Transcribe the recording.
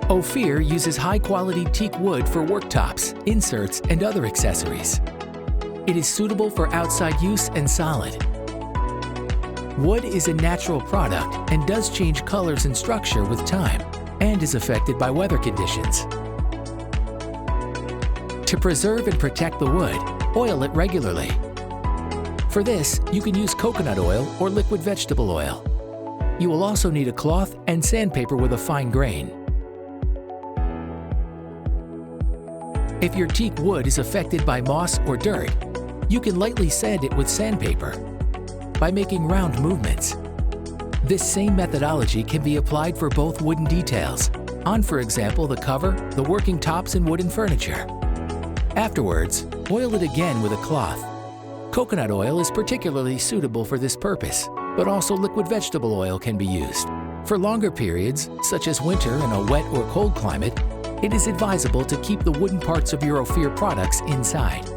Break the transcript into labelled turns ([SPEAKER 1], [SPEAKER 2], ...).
[SPEAKER 1] Ophir uses high-quality teak wood for worktops, inserts, and other accessories. It is suitable for outside use and solid. Wood is a natural product and does change colors and structure with time and is affected by weather conditions. To preserve and protect the wood, oil it regularly. For this, you can use coconut oil or liquid vegetable oil. You will also need a cloth and sandpaper with a fine grain. If your teak wood is affected by moss or dirt, you can lightly sand it with sandpaper by making round movements. This same methodology can be applied for both wooden details, on, for example, the cover, the working tops, and wooden furniture. Afterwards, oil it again with a cloth. Coconut oil is particularly suitable for this purpose, but also liquid vegetable oil can be used. For longer periods, such as winter in a wet or cold climate, it is advisable to keep the wooden parts of your Ophir products inside.